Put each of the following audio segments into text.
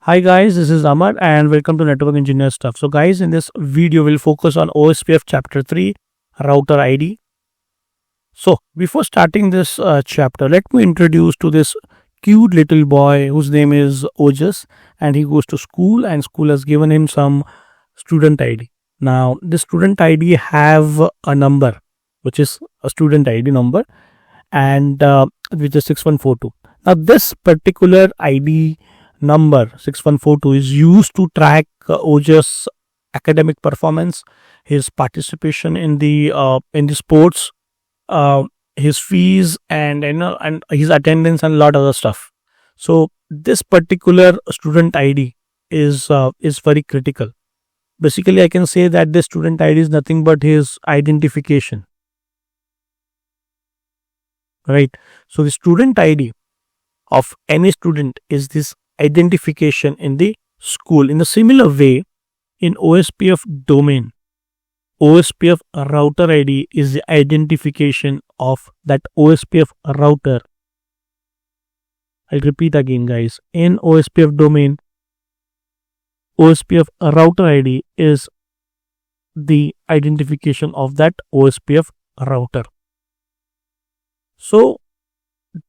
Hi guys, this is Amar and welcome to Network Engineer Stuff. So guys, in this video we'll focus on OSPF chapter 3, router ID. So before starting this chapter, let me introduce to this cute little boy whose name is Ojas, and he goes to school and school has given him some student ID. Now this student ID have a number which is a student ID number and which is 6142. Now this particular ID number 6142 is used to track Ojas' academic performance, his participation in the sports, his fees, and his attendance and a lot of other stuff. So this particular student ID is very critical. Basically, I can say that this student ID is nothing but his identification. Right. So the student ID of any student is this identification in the school. In a similar way, in OSPF domain, OSPF router ID is the identification of that OSPF router. I'll repeat again, guys. In OSPF domain, OSPF router ID is the identification of that OSPF router. So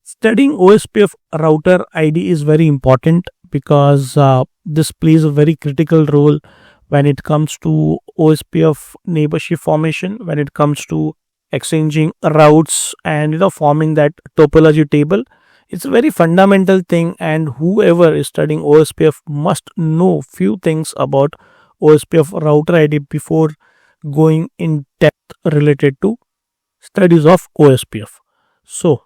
studying OSPF router ID is very important because this plays a very critical role when it comes to OSPF neighborship formation, when it comes to exchanging routes and forming that topology table. It's a very fundamental thing, and whoever is studying OSPF must know few things about OSPF router ID before going in depth related to studies of OSPF. So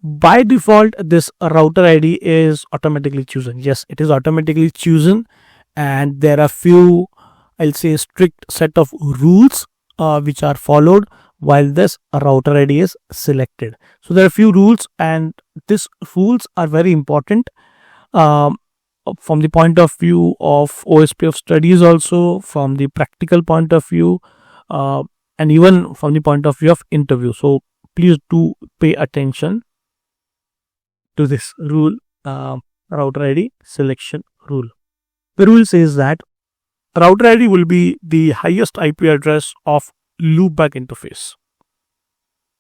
by default, this router ID is automatically chosen. Yes, it is automatically chosen, and there are few, I'll say, strict set of rules which are followed while this router ID is selected. So there are few rules, and these rules are very important from the point of view of OSPF studies, also from the practical point of view, and even from the point of view of interview. So please do pay attention to this rule, router ID selection rule. The rule says that router ID will be the highest IP address of loopback interface.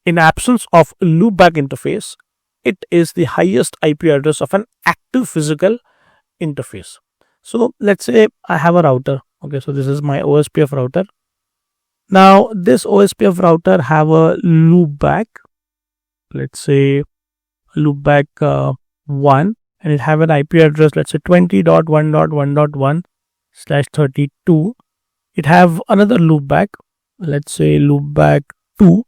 In absence of loopback interface, it is the highest IP address of an active physical interface. So let's say I have a router. Okay, so this is my OSPF router. Now this OSPF router have a loopback. Let's say loopback 1, and it have an IP address, let's say 20.1.1.1/32. It have another loopback, let's say loopback 2,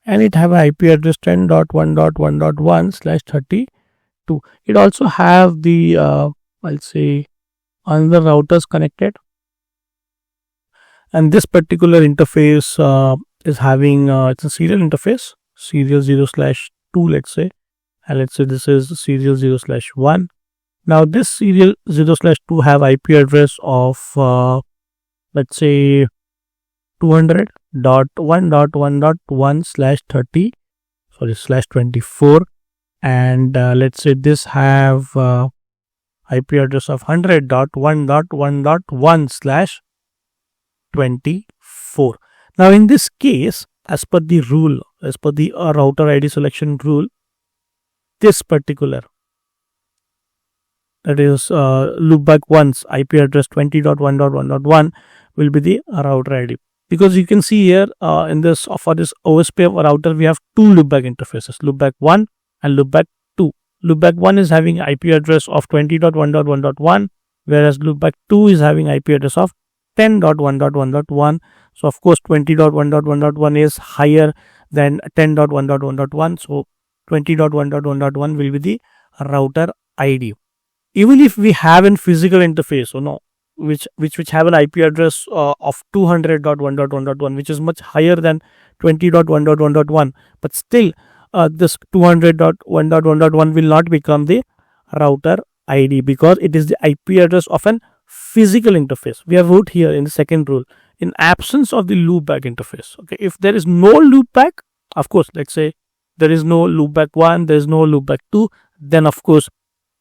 and it have an IP address 10.1.1.1/32. It also have the I'll say another routers connected, and this particular interface is having it's a serial interface, serial 0/2, let's say. And let's say this is serial 0/1. Now this serial 0/2 have IP address of let's say 200.1.1.1/30, /24, and let's say this have IP address of 100.1.1/24. Now in this case, as per the rule, as per the router ID selection rule, this particular, that is loopback 1's IP address 20.1.1.1 will be the router ID, because you can see here in this, for this OSPF router we have two loopback interfaces, loopback 1 and loopback 2. Loopback 1 is having IP address of 20.1.1.1, whereas loopback 2 is having IP address of 10.1.1.1. so of course 20.1.1.1 is higher than 10.1.1.1, so 20.1.1.1 will be the router ID. Even if we have a physical interface, which have an IP address of 200.1.1.1, which is much higher than 20.1.1.1, but still this 200.1.1.1 will not become the router ID because it is the IP address of an physical interface. We have wrote here in the second rule, in absence of the loopback interface. Okay, if there is no loopback, of course, let's say there is no loopback 1, there is no loopback 2, then of course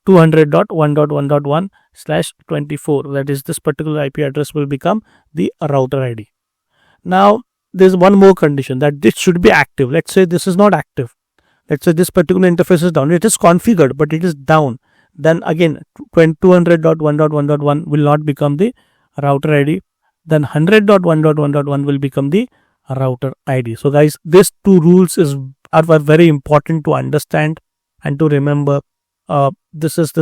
200.1.1.1/24. That is, this particular IP address will become the router ID. Now there's one more condition, that this should be active. Let's say this is not active. Let's say this particular interface is down. It is configured, but it is down. Then again, 200.1.1.1 will not become the router ID. Then 100.1.1.1 will become the router ID. So guys, these two rules are very important to understand and to remember. This is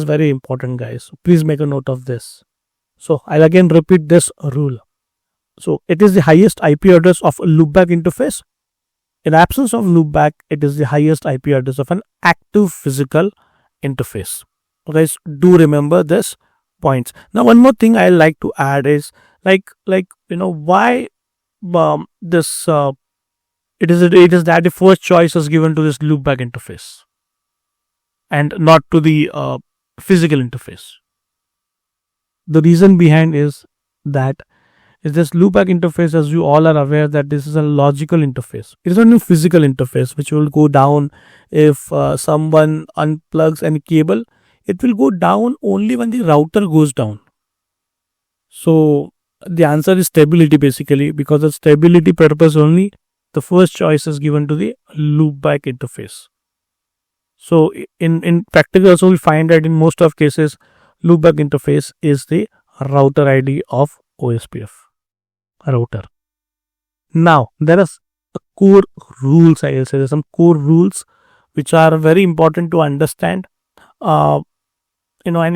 very important, guys. So please make a note of this. So I'll again repeat this rule. So it is the highest IP address of a loopback interface. In absence of loopback, it is the highest IP address of an active physical interface. So guys, do remember this points. Now one more thing I like to add is why this it is that the first choice is given to this loopback interface and not to the physical interface. The reason behind is that this loopback interface, as you all are aware, that this is a logical interface. It is not a physical interface which will go down if someone unplugs any cable. It will go down only when the router goes down. So the answer is stability, basically, because of stability purpose only, the first choice is given to the loopback interface. So in practical also we find that in most of cases loopback interface is the router ID of OSPF router. Now there are core rules, I will say. There are some core rules which are very important to understand. And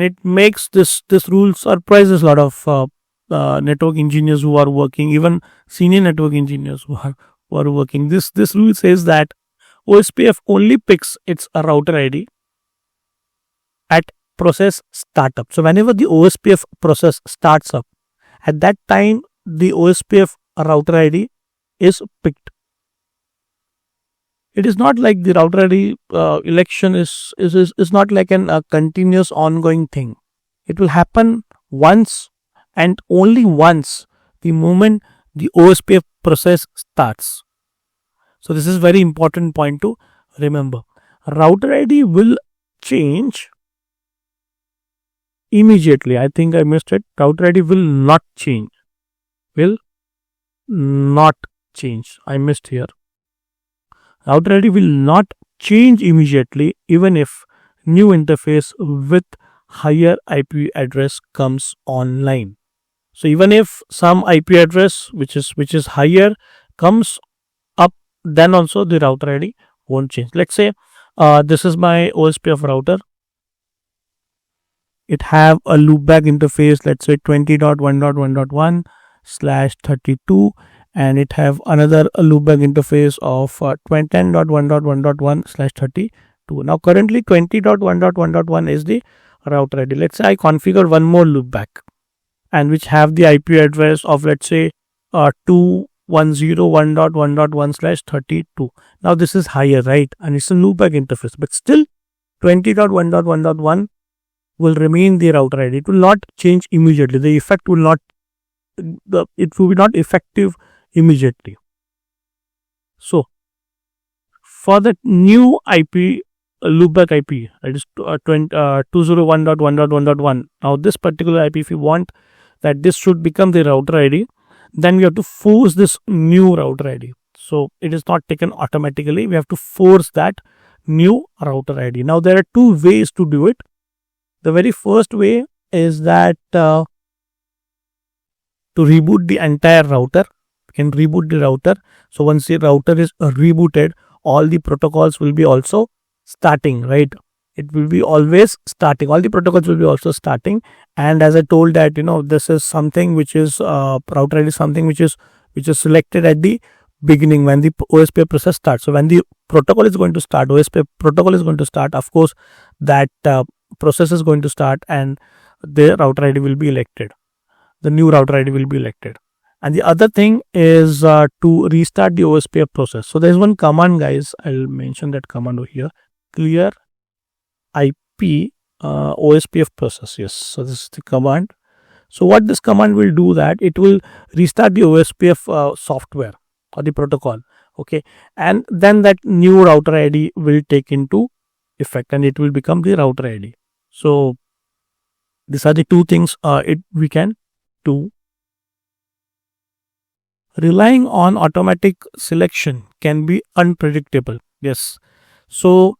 it makes this rule surprises a lot of network engineers who are working, even senior network engineers who are working. This rule says that OSPF only picks its router ID at process startup. So whenever the OSPF process starts up, at that time the OSPF router ID is picked. It is not like the router ID election is not like a continuous ongoing thing. It will happen once and only once, the moment the OSPF process starts. So this is very important point to remember. Router ID will change immediately. I think I missed it. Router ID will not change. Will not change. I missed here. Router ID will not change immediately even if new interface with higher IP address comes online. So even if some IP address which is higher comes up, then also the router ID won't change. Let's say this is my OSPF router. It have a loopback interface, let's say 20.1.1.1/32, and it have another loopback interface of 10.1.1.1/32. Now currently 20.1.1.1 is the router ID. Let's say I configure one more loopback and which have the IP address of, let's say 2.1.1.1/32. Now this is higher, right? And it's a loopback interface, but still 20.1.1.1 will remain the router ID. It will not change immediately. The effect will not, it will be not effective immediately. So for the new IP, loopback IP, that is 201.1.1.1. Now this particular IP, if you want that this should become the router ID, then we have to force this new router ID. So it is not taken automatically. We have to force that new router ID. Now there are two ways to do it. The very first way is that to reboot the entire router. You can reboot the router. So once the router is rebooted, all the protocols will be also starting, right? It will be always starting. All the protocols will be also starting. And as I told that, this is something which is router ID is something which is selected at the beginning when the OSPF process starts. So when the protocol is going to start, OSPF protocol is going to start, of course, that process is going to start and the router ID will be elected. The new router ID will be elected. And the other thing is to restart the OSPF process. So there is one command, guys. I'll mention that command over here. Clear IP OSPF process. Yes. So this is the command. So what this command will do, that it will restart the OSPF software or the protocol. Okay. And then that new router ID will take into effect and it will become the router ID. So these are the two things we can do. Relying on automatic selection can be unpredictable. Yes. So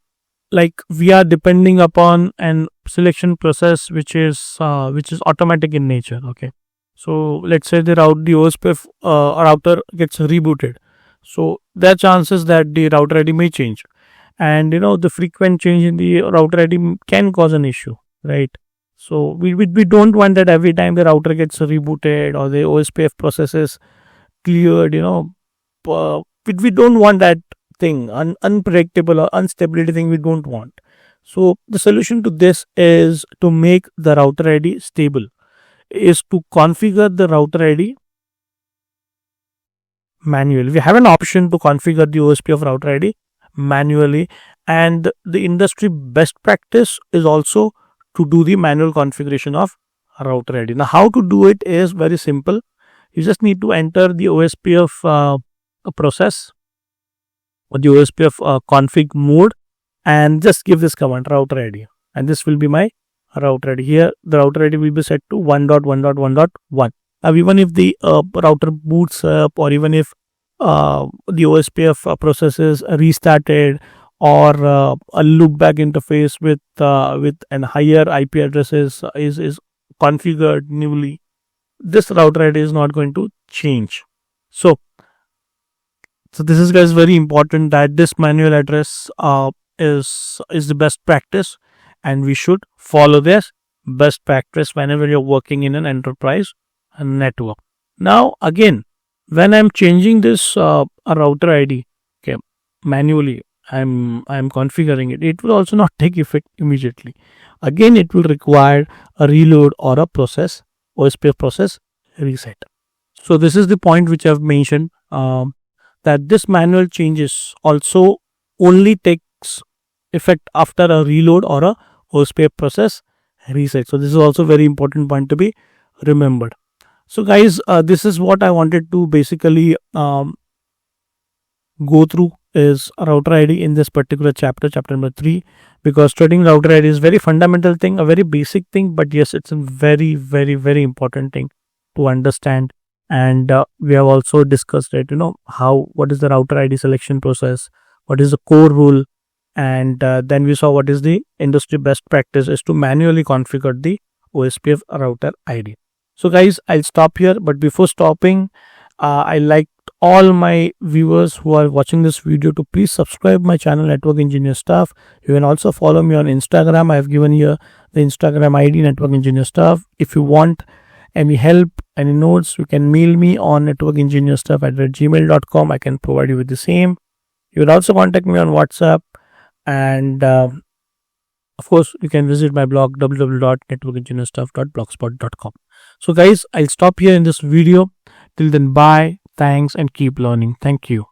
like we are depending upon an selection process which is automatic in nature. Okay. So let's say the OSPF router gets rebooted. So there are chances that the router ID may change, and the frequent change in the router ID can cause an issue, right? So we don't want that every time the router gets rebooted or the OSPF process is cleared. We don't want that thing, unpredictable or instability thing we don't want. So the solution to this is to make the router ID stable, is to configure the router ID manually. We have an option to configure the OSPF router ID manually, and the industry best practice is also to do the manual configuration of router ID. Now how to do it is very simple. You just need to enter the OSPF process or the OSPF config mode and just give this command router ID, and this will be my router ID. Here the router ID will be set to 1.1.1.1. Now even if the router boots up, or even if the OSPF process is restarted, or a loopback interface with an higher IP addresses is configured newly, this router ID is not going to change. So this is, guys, very important that this manual address is the best practice, and we should follow this best practice whenever you're working in an enterprise network. Now again, when I'm changing this router ID, okay, manually, I'm configuring it. It will also not take effect immediately. Again, it will require a reload or a process OSPF process reset. So this is the point which I've mentioned, that this manual changes also only takes effect after a reload or a OSPF process reset. So this is also very important point to be remembered. So guys, this is what I wanted to basically go through is router ID in this particular chapter number 3, because studying router ID is very fundamental thing, a very basic thing, but yes, it's a very, very, very important thing to understand. And we have also discussed it, what is the router ID selection process, what is the core rule, and then we saw what is the industry best practice is to manually configure the OSPF router ID. So guys, I'll stop here, but before stopping, I like all my viewers who are watching this video to please subscribe my channel Network Engineer Stuff. You can also follow me on Instagram. I have given here the Instagram ID Network Engineer Stuff. If you want any help, any notes, you can mail me on networkengineerstuff@gmail.com. I can provide you with the same. You can also contact me on WhatsApp, and of course you can visit my blog www.networkengineerstuff.blogspot.com. So guys, I'll stop here in this video. Till then, bye, thanks, and keep learning. Thank you.